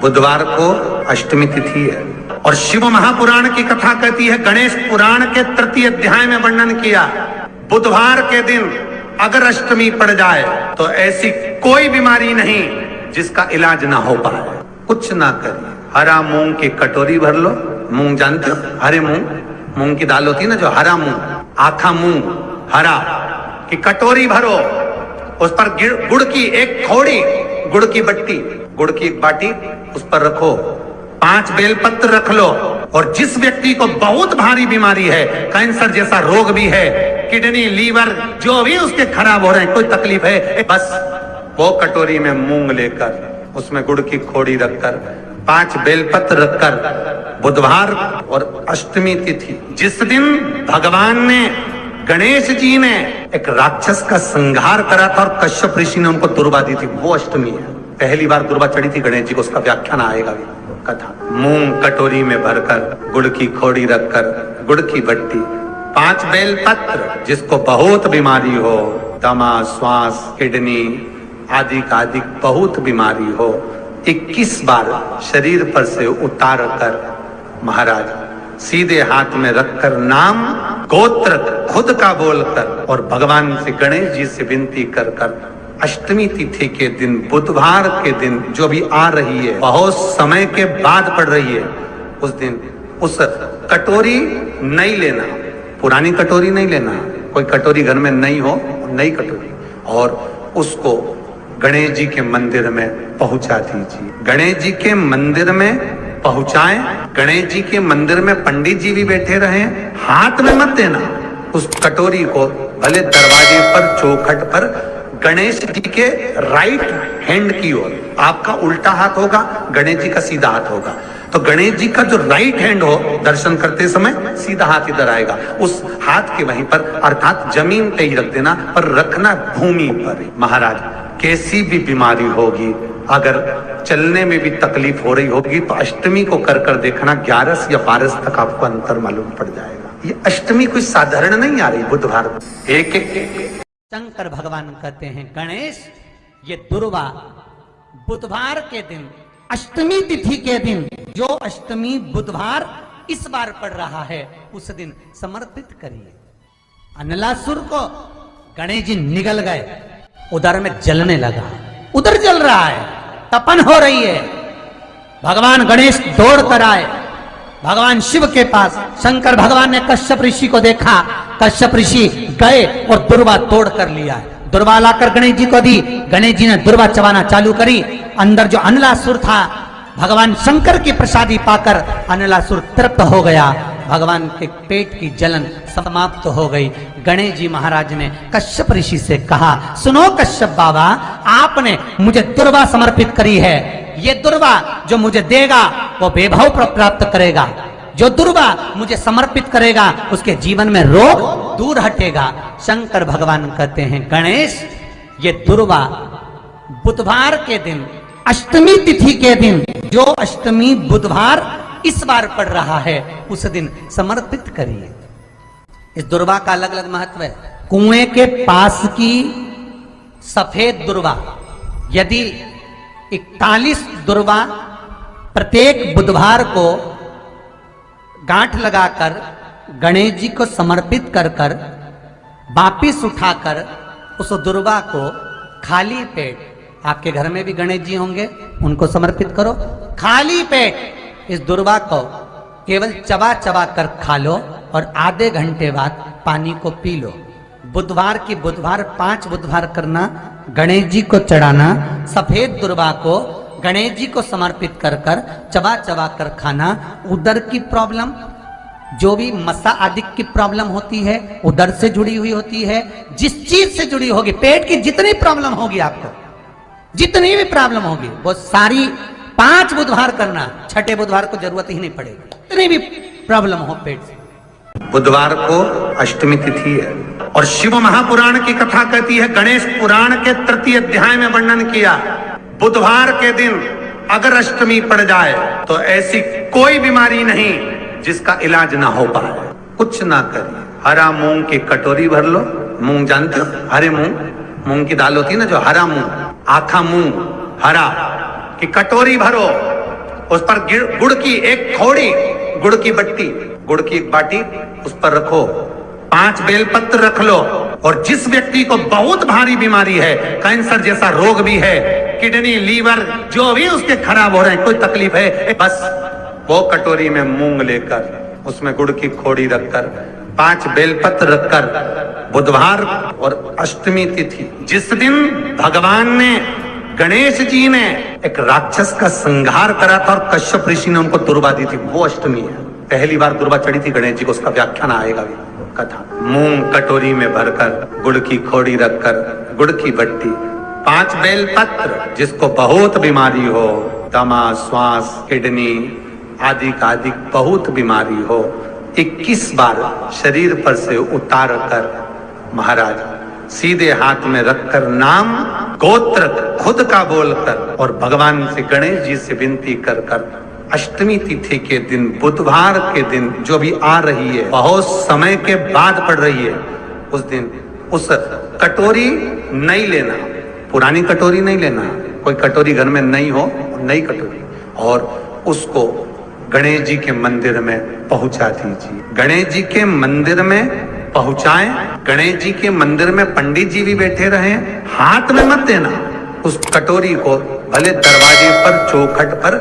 बुधवार को अष्टमी तिथि है और शिव महापुराण की कथा कहती है, गणेश पुराण के तृतीय अध्याय में वर्णन किया, बुधवार के दिन अगर अष्टमी पड़ जाए तो ऐसी कोई बीमारी नहीं जिसका इलाज ना हो पाए। कुछ ना करिए, हरा मूंग की कटोरी भर लो, मूंग जानते हो, हरे मूंग की दाल होती है ना, जो हरा मूंग, आखा मूंग हरा की कटोरी भरो, उस पर गुड़ की एक थोड़ी, गुड़ की बट्टी, गुड़ की एक बाटी उस पर रखो, 5 बेलपत्र रख लो, और जिस व्यक्ति को बहुत भारी बीमारी है, कैंसर जैसा रोग भी है, किडनी लीवर जो भी उसके खराब हो रहे हैं, कोई तकलीफ है, बस वो कटोरी में मूंग लेकर उसमें गुड़ की खोड़ी रखकर 5 बेलपत्र रखकर, बुधवार और अष्टमी तिथि जिस दिन भगवान ने, गणेश जी ने एक राक्षस का संहार करा था और कश्यप ऋषि ने उनको दुर्वा दी थी, वो अष्टमी है। पहली बार दुर्वा चढ़ी थी गणेश जी को, उसका व्याख्यान आएगा भी कथा। मूंग कटोरी में भरकर, गुड़ की खोड़ी रखकर, गुड़ की बट्टी, 5 बेलपत्र, जिसको बहुत बीमारी हो, दमा, श्वास, किडनी आदि का आदि बहुत बीमारी हो, 21 बार शरीर पर से उतार कर महाराज सीधे हाथ में रखकर नाम गोत्र खुद का बोलकर और भगवान से, गणेश जी से विनती कर कर अष्टमी तिथि के दिन, बुधवार के दिन जो भी आ रही है, बहुत समय के बाद पड़ रही है, उस दिन उस कटोरी नहीं लेना, पुरानी कटोरी नहीं लेना, कोई कटोरी घर में नहीं हो, नई कटोरी, और उसको गणेश जी के मंदिर में पहुंचा दीजिए। गणेश जी के मंदिर में पहुंचाएं, गणेश जी के मंदिर में पंडित जी भी बैठे रहे, हाथ में मत देना उस कटोरी को, भले दरवाजे पर, चौखट पर, गणेश जी के राइट हैंड की ओर, आपका उल्टा हाथ होगा, गणेश जी का सीधा हाथ होगा, तो गणेश जी का जो राइट हैंड हो, दर्शन करते समय सीधा हाथ इधर आएगा, उस हाथ के वहीं पर, अर्थात जमीन पे ही रख देना, पर रखना भूमि पर ही। महाराज कैसी भी बीमारी होगी, अगर चलने में भी तकलीफ हो रही होगी, तो अष्टमी को कर कर देखना, 11 या 12 तक आपको अंतर मालूम पड़ जाएगा। ये अष्टमी कोई साधारण नहीं आ रही, बुधवार एक शंकर भगवान कहते हैं, गणेश ये दुर्वा बुधवार के दिन, अष्टमी तिथि के दिन, जो अष्टमी बुधवार इस बार पड़ रहा है, उस दिन समर्पित करिए। अनलासुर को गणेश जी निगल गए, उधर में जलने लगा, उधर जल रहा है, तपन हो रही है, भगवान गणेश दौड़ कर आए भगवान शिव के पास। शंकर भगवान ने कश्यप ऋषि को देखा, कश्यप ऋषि गए और दुर्वा तोड़ कर लिया, दुर्वा लाकर गणेश जी को दी, गणेश जी ने दुर्वा चबाना चालू करी, अंदर जो अनलासुर था, भगवान शंकर की प्रसादी पाकर अनलासुर तृप्त हो गया, भगवान के पेट की जलन समाप्त हो गई। गणेश जी महाराज ने कश्यप ऋषि से कहा, सुनो कश्यप बाबा, आपने मुझे दुर्वा समर्पित करी है, ये दुर्वा जो मुझे देगा वो वैभव प्राप्त करेगा, जो दुर्वा मुझे समर्पित करेगा उसके जीवन में रोग दूर हटेगा। शंकर भगवान कहते हैं, गणेश ये दुर्वा बुधवार के दिन, अष्टमी तिथि के दिन, जो अष्टमी बुधवार इस बार पड़ रहा है, उस दिन समर्पित करिए। इस दुर्वा का अलग अलग महत्व है। कुएं के पास की सफेद दुर्वा, यदि 41 दुर्वा प्रत्येक बुधवार को गांठ लगाकर गणेश जी को समर्पित कर कर वापिस उठाकर उस दुर्वा को खाली पेट, आपके घर में भी गणेश जी होंगे, उनको समर्पित करो, खाली पेट इस दुर्वा को केवल चबा चबा कर खा लो और आधे घंटे बाद पानी को पी लो। बुधवार की बुधवार 5 बुधवार करना, गणेश जी को चढ़ाना, सफेद दुर्वा को गणेश जी को समर्पित कर कर चबा चबा कर खाना। उदर की प्रॉब्लम, जो भी मसा आदि की प्रॉब्लम होती है, उदर से जुड़ी हुई होती है, जिस चीज से जुड़ी होगी, पेट की जितनी प्रॉब्लम होगी, आपको जितनी भी प्रॉब्लम होगी, वो सारी 5 बुधवार करना, छठे बुधवार को जरूरत ही नहीं पड़ेगी, जितनी भी प्रॉब्लम हो पेट से। बुधवार को अष्टमी तिथि है और शिव महापुराण की कथा कहती है, गणेश पुराण के तृतीय अध्याय में वर्णन किया, बुधवार के दिन अगर अष्टमी पड़ जाए तो ऐसी कोई बीमारी नहीं जिसका इलाज ना हो पाए। कुछ ना करिए, हरा मूंग की कटोरी भर लो, मूंग जानते हो, हरे मूंग की दाल होती है ना, जो हरा मूंग, आखा मूंग हरा की कटोरी भरो, उस पर गुड़ की एक थोड़ी, गुड़ की बट्टी, गुड़ की एक बाटी उस पर रखो, 5 बेलपत्र रख लो। और जिस व्यक्ति को बहुत भारी बीमारी है, कैंसर जैसा रोग भी है, किडनी, लीवर जो भी उसके खराब हो रहे हैं, कोई तकलीफ है, बस वो कटोरी में मूंग लेकर उसमें गुड़ की खोड़ी रखकर 5 बेलपत्र रखकर बुधवार और अष्टमी तिथि, जिस दिन भगवान ने, गणेश जी ने एक राक्षस का संहार करा था और कश्यप ऋषि ने उनको दुर्वा दी थी, वो अष्टमी है। पहली बार दुर्वा चढ़ी थी गणेश जी को, उसका व्याख्यान आएगा भी कथा। मूंग कटोरी में भरकर, गुड़ की खोड़ी रखकर, गुड़ की बट्टी, 5 बेलपत्र, जिसको बहुत बीमारी हो, दमा, श्वास, किडनी आदि का आदि बहुत बीमारी हो, 21 बार शरीर पर से उतार कर महाराज सीधे हाथ में रखकर नाम गोत्र खुद का बोलकर और भगवान से, गणेश जी से विनती कर कर अष्टमी तिथि के दिन, बुधवार के दिन जो भी आ रही है, बहुत समय के बाद पड़ रही है, उस दिन उस कटोरी नहीं लेना, पुरानी कटोरी नहीं लेना, कोई कटोरी घर में नहीं हो, नई कटोरी, और उसको गणेश जी के मंदिर में पहुंचा दीजिए। गणेश जी के मंदिर में पहुंचाएं, गणेश जी के मंदिर में पंडित जी भी बैठे रहे, हाथ में मत देना उस कटोरी को, भले दरवाजे पर, चौखट पर,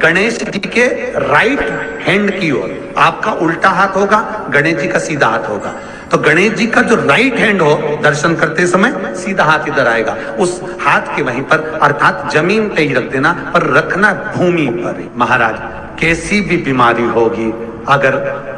गणेश जी के राइट हैंड की ओर, आपका उल्टा हाथ होगा, गणेश जी का सीधा हाथ होगा, तो गणेश जी का जो राइट हैंड हो, दर्शन करते समय सीधा हाथ इधर आएगा, उस हाथ के वहीं पर, अर्थात जमीन पे ही रख देना, पर रखना भूमि पर ही। महाराज कैसी भी बीमारी होगी, अगर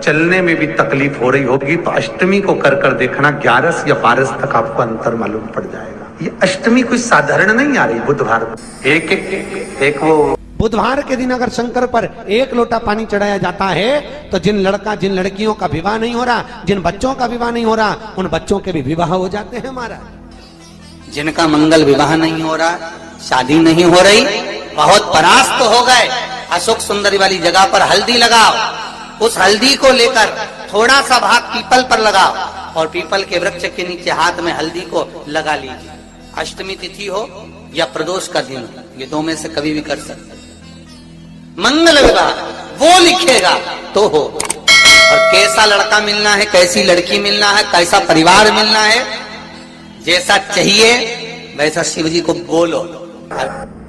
चलने में भी तकलीफ हो रही होगी, तो अष्टमी को कर कर देखना, 11 या 12 तक आपको अंतर मालूम पड़ जाएगा। ये अष्टमी कोई साधारण नहीं आ रही, बुधवार एक वो बुधवार के दिन अगर शंकर पर 1 लोटा पानी चढ़ाया जाता है, तो जिन लड़कियों का विवाह नहीं हो रहा, जिन बच्चों का विवाह नहीं हो रहा, उन बच्चों के भी विवाह हो जाते हैं महाराज। जिनका मंगल विवाह नहीं हो रहा, शादी नहीं हो रही, बहुत परास्त हो गए, अशोक सुंदरी वाली जगह पर हल्दी लगाओ, उस हल्दी को लेकर थोड़ा सा भाग पीपल पर लगाओ और पीपल के वृक्ष के नीचे हाथ में हल्दी को लगा लीजिए। अष्टमी तिथि हो या प्रदोष का दिन, ये 2 में से कभी भी कर सकते। मंगल विवाह वो लिखेगा तो हो, और कैसा लड़का मिलना है, कैसी लड़की मिलना है, कैसा परिवार मिलना है, जैसा चाहिए वैसा शिव जी को बोलो।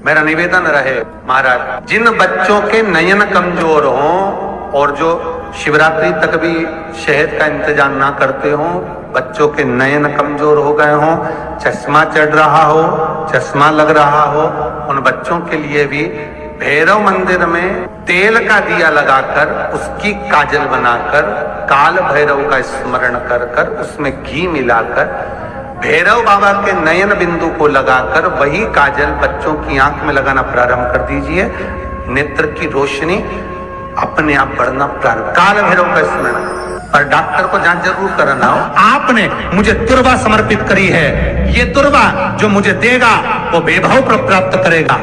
मेरा निवेदन रहे महाराज, जिन बच्चों के नयन कमजोर हों और जो शिवरात्रि तक भी शहद का इंतजाम ना करते हों, बच्चों के नयन कमजोर हो गए हों, चश्मा चढ़ रहा हो, चश्मा लग रहा हो, उन बच्चों के लिए भी भैरव मंदिर में तेल का दिया लगाकर उसकी काजल बनाकर, काल भैरव का स्मरण कर कर उसमें घी मिलाकर भैरव बाबा के नयन बिंदु को लगाकर वही काजल बच्चों की आंख में लगाना प्रारंभ कर दीजिए। नेत्र की रोशनी अपने आप बढ़ना प्रारंभ, काल भैरव का स्मरण। पर डॉक्टर को जांच जरूर कराना हो। आपने मुझे दुर्वा समर्पित करी है, ये दुर्वा जो मुझे देगा वो वैभव प्राप्त करेगा,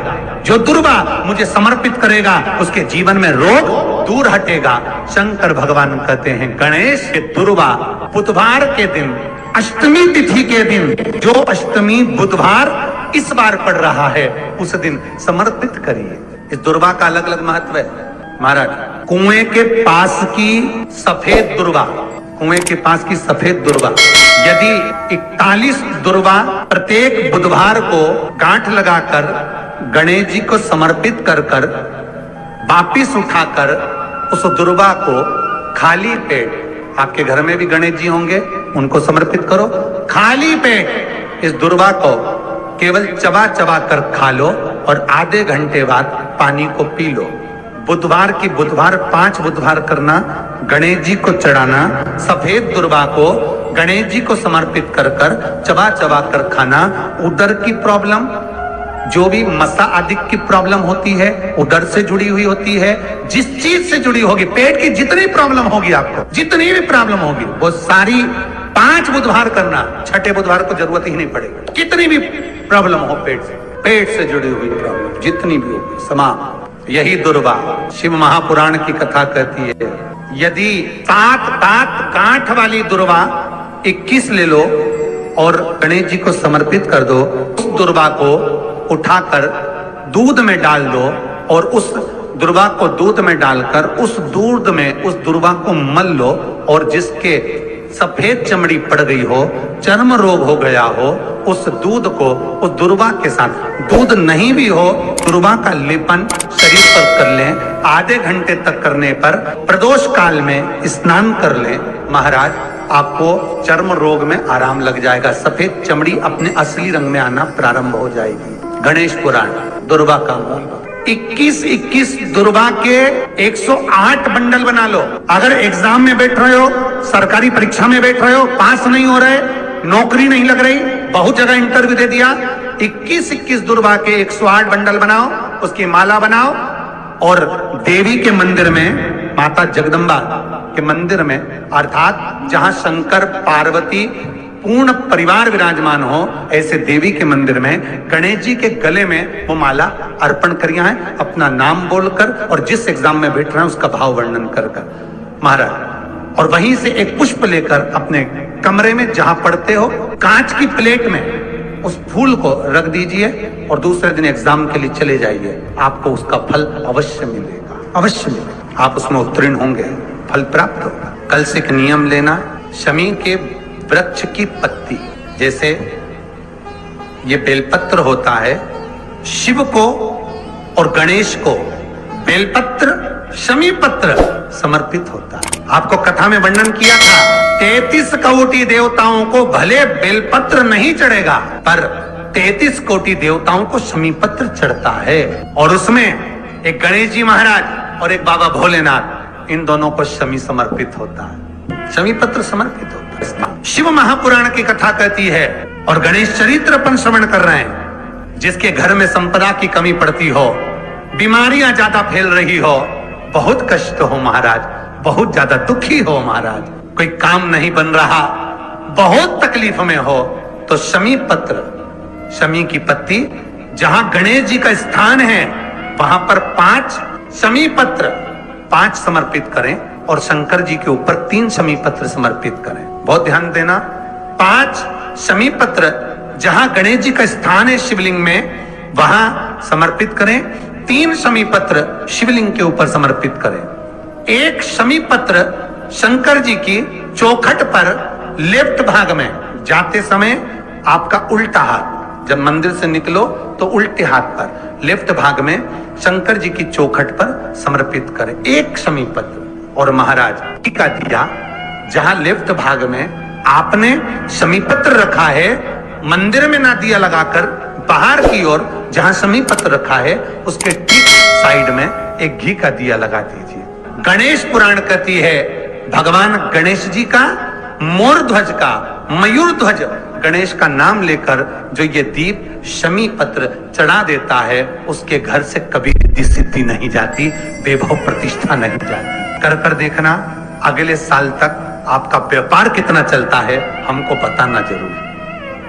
जो दुर्वा मुझे समर्पित करेगा उसके जीवन में रोग दूर हटेगा। शंकर भगवान कहते हैं गणेश के दुर्वा बुधवार के दिन, अष्टमी तिथि के दिन, जो अष्टमी बुधवार इस बार पड़ रहा है उस दिन समर्पित करिए। इस दुर्वा का अलग अलग महत्व है महाराज। कुएं के पास की सफेद दुर्वा, कुएं के पास की सफेद दुर्वा, यदि 41 दुर्वा प्रत्येक बुधवार को गांठ लगाकर गणेश जी को समर्पित कर कर वापिस उठाकर उस दुर्वा को खाली पेट, आपके घर में भी गणेश जी होंगे उनको समर्पित करो, खाली पेट इस दुर्वा को केवल चबा चबा कर खा लो और आधे घंटे बाद पानी को पी लो। बुधवार की बुधवार 5 बुधवार करना, गणेश जी को चढ़ाना, सफेद दुर्वा को गणेश जी को समर्पित कर कर चबा चबा कर खाना। उदर की प्रॉब्लम, जो भी मसा आदि की प्रॉब्लम होती है उदर से जुड़ी हुई होती है, जिस चीज से जुड़ी होगी, पेट की जितनी प्रॉब्लम होगी, आपको जितनी भी प्रॉब्लम होगी वो सारी 5 बुधवार करना, 6ठे बुधवार को जरूरत ही नहीं पड़ेगी। कितनी भी प्रॉब्लम हो पेट से जुड़ी हुई प्रॉब्लम जितनी भी होगी समाप्त। यही दुर्वा शिव महापुराण की कथा कहती है, यदि 7 गांठ वाली दुर्वा 21 ले लो और गणेश जी को समर्पित कर दो, उस दुर्वा को उठाकर दूध में डाल दो और उस दुर्वा को दूध में डालकर उस दूध में उस दुर्वा को मल लो, और जिसके सफेद चमड़ी पड़ गई हो, चर्म रोग हो गया हो, उस दूध को उस दुर्वा के साथ, दूध नहीं भी हो, दुर्वा का लेपन शरीर पर कर लें। आधे घंटे तक करने पर प्रदोष काल में स्नान कर लें। महाराज, आपको चर्म रोग में आराम लग जाएगा, सफेद चमड़ी अपने असली रंग में आना प्रारंभ हो जाएगी। गणेश पुराण, दुर्वा का मूल 21 दुर्वा के 108 बंडल बना लो। अगर एग्जाम में बैठ रहे हो, सरकारी परीक्षा में बैठ रहे हो, पास नहीं हो रहे, नौकरी नहीं लग रही, बहुत जगह इंटरव्यू दे दिया, 21 दुर्वा के 108 बंडल बनाओ, उसकी माला बनाओ, और देवी के मंदिर में, माता जगदम्बा के मंदिर में, अर्थात जहां शंकर पार्वती पूर्ण परिवार विराजमान हो, ऐसे देवी के मंदिर में गणेश जी के गले में वो माला अर्पण करिया है, अपना नाम बोलकर और जिस एग्जाम में बैठ रहे हैं उसका भाव वर्णन कर महाराज। और वहीं से एक पुष्प लेकर अपने कमरे में जहां पढ़ते हो, कांच की प्लेट में उस फूल को रख दीजिए और दूसरे दिन एग्जाम के लिए चले जाइए। आपको उसका फल अवश्य मिलेगा, अवश्य मिलेगा। आप उसमें उत्तीर्ण होंगे, फल प्राप्त होगा। कल से एक नियम लेना, शमी के वृक्ष की पत्ती, जैसे ये बेलपत्र होता है, शिव को और गणेश को बेलपत्र, शमी पत्र समर्पित होता है। आपको कथा में वर्णन किया था, 33 कोटि देवताओं को भले बेलपत्र नहीं चढ़ेगा, पर 33 कोटि देवताओं को शमी पत्र चढ़ता है। और उसमें एक गणेश जी महाराज और एक बाबा भोलेनाथ, इन दोनों को शमी समर्पित होता है, शमी पत्र समर्पित होता है। शिव महापुराण की कथा कहती है, और गणेश चरित्र अपन श्रवण कर रहे हैं, जिसके घर में संपदा की कमी पड़ती हो, बीमारियां ज्यादा फैल रही हो, बहुत कष्ट हो महाराज, बहुत ज्यादा दुखी हो महाराज, कोई काम नहीं बन रहा, बहुत तकलीफ में हो, तो शमी पत्र, शमी की पत्ती, जहां गणेश जी का स्थान है वहां पर 5 शमी पत्र 5 समर्पित करें, और शंकर जी के ऊपर 3 शमी पत्र समर्पित करें। बहुत ध्यान देना, 5 शमी पत्र जहां गणेश जी का स्थान है शिवलिंग में, वहां समर्पित करें। 3 शमी पत्र शिवलिंग के ऊपर समर्पित करें। 1 शमी पत्र शंकर जी की चौखट पर लेफ्ट भाग में, जाते समय आपका उल्टा हाथ, जब मंदिर से निकलो तो उल्टे हाथ पर लेफ्ट भाग में शंकर जी की चौखट पर समर्पित करें 1 शमी पत्र। और महाराज टीका दिया, जहां लेफ्ट भाग में आपने शमी पत्र रखा है, मंदिर में ना दिया लगाकर बाहर की ओर जहां शमी पत्र रखा है, उसके ठीक साइड में एक घी का दिया लगा दीजिए। गणेश पुराण कहती है, भगवान गणेश जी का, मोर ध्वज का, मयूर ध्वज गणेश का नाम लेकर जो ये दीप शमी पत्र चढ़ा देता है, उसके घर से कभी रिद्धि सिद्धि नहीं जाती, वैभव प्रतिष्ठा नहीं जाती। कर देखना, अगले साल तक आपका व्यापार कितना चलता है हमको बताना जरूर।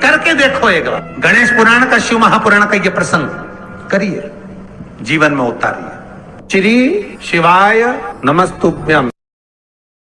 करके देखो एक बार, गणेश पुराण का, शिव महापुराण का ये प्रसंग करिए, जीवन में उतारिए। श्री शिवाय नमस्तुभ्यम।